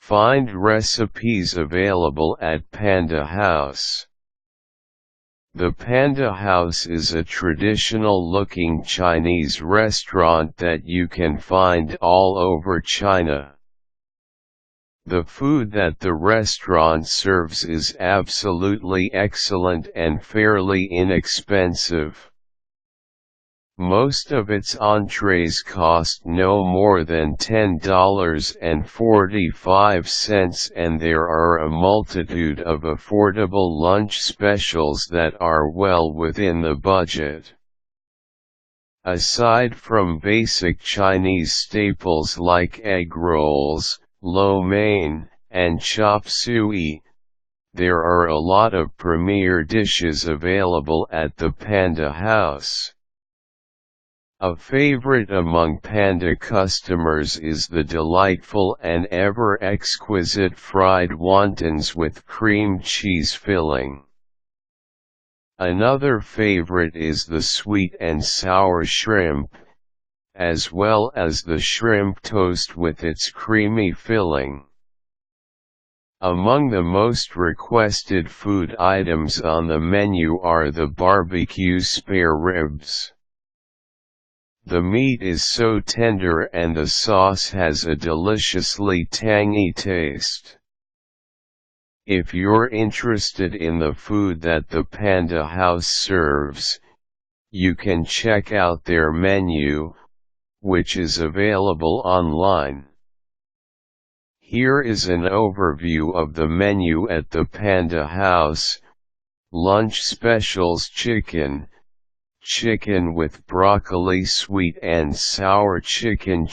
Find recipes available at Panda House. The Panda House is a traditional-looking Chinese restaurant that you can find all over China. The food that the restaurant serves is absolutely excellent and fairly inexpensive. Most of its entrees cost no more than $10.45, and there are a multitude of affordable lunch specials that are well within the budget. Aside from basic Chinese staples like egg rolls, lo mein, and chop suey, there are a lot of premier dishes available at the Panda House. A favorite among Panda customers is the delightful and ever exquisite fried wontons with cream cheese filling. Another favorite is the sweet and sour shrimp, as well as the shrimp toast with its creamy filling. Among the most requested food items on the menu are the barbecue spare ribs. The meat is so tender and the sauce has a deliciously tangy taste. If you're interested in the food that the Panda House serves, you can check out their menu, which is available online. Here is an overview of the menu at the Panda House. Lunch specials: chicken with broccoli, sweet and sour chicken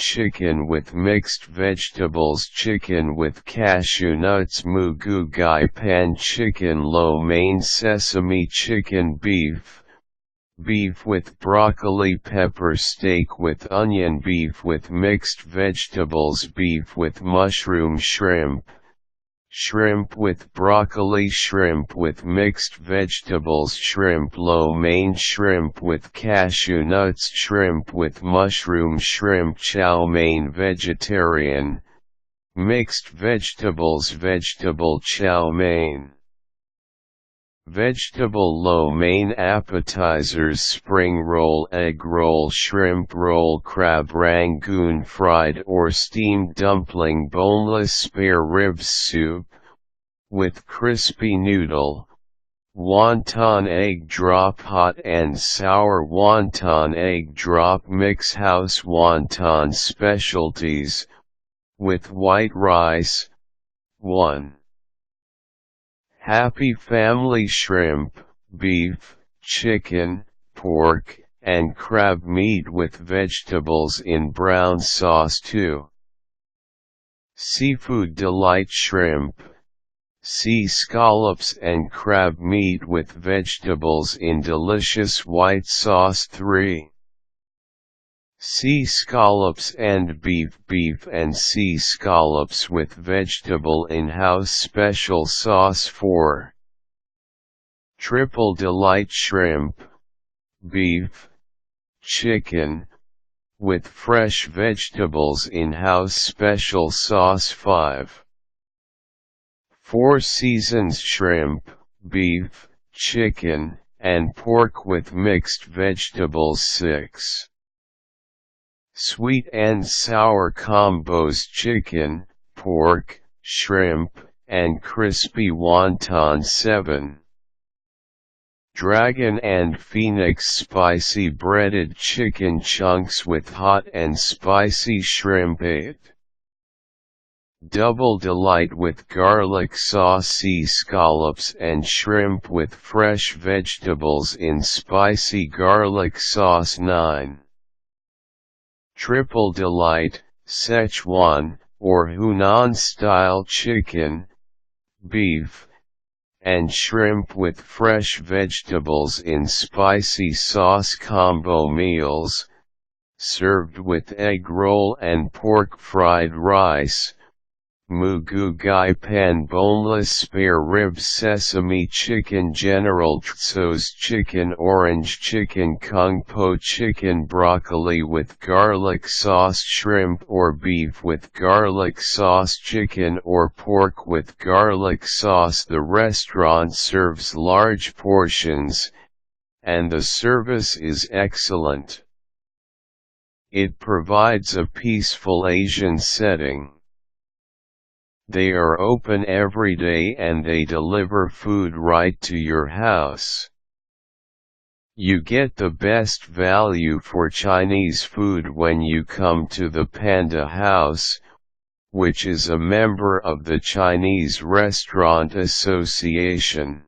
with mixed vegetables, chicken with cashew nuts, mugu gai pan chicken, lo mein, sesame chicken, beef with broccoli, pepper steak with onion, beef with mixed vegetables, beef with mushroom, shrimp with broccoli, shrimp with mixed vegetables, shrimp lo mein, shrimp with cashew nuts, shrimp with mushroom, shrimp chow mein, vegetarian, mixed vegetables, vegetable chow mein. Vegetable lo mein appetizers: spring roll, egg roll, shrimp roll, crab rangoon, fried or steamed dumpling, boneless spare ribs, soup with crispy noodle, wonton egg drop, hot and sour wonton egg drop mix, house wonton specialties with white rice. 1. Happy Family shrimp, beef, chicken, pork, and crab meat with vegetables in brown sauce. 2. Seafood Delight shrimp, sea scallops and crab meat with vegetables in delicious white sauce. 3. Sea scallops and beef and sea scallops with vegetable in-house special sauce. 4. Triple Delight shrimp, beef, chicken, with fresh vegetables in-house special sauce. 5. Four Seasons shrimp, beef, chicken, and pork with mixed vegetables. 6. Sweet and sour combos: chicken, pork, shrimp, and crispy wonton. 7. Dragon and Phoenix spicy breaded chicken chunks with hot and spicy shrimp. 8. Double Delight with garlic sauce, sea scallops and shrimp with fresh vegetables in spicy garlic sauce. 9. Triple Delight, Szechuan, or Hunan-style chicken, beef, and shrimp with fresh vegetables in spicy sauce combo meals, served with egg roll and pork fried rice, Mugu Gai Pan boneless spare ribs sesame chicken General Tso's chicken orange chicken Kung Po chicken broccoli with garlic sauce shrimp or beef with garlic sauce chicken or pork with garlic sauce. The restaurant serves large portions, and the service is excellent. It provides a peaceful Asian setting. They are open every day and they deliver food right to your house. You get the best value for Chinese food when you come to the Panda House, which is a member of the Chinese Restaurant Association.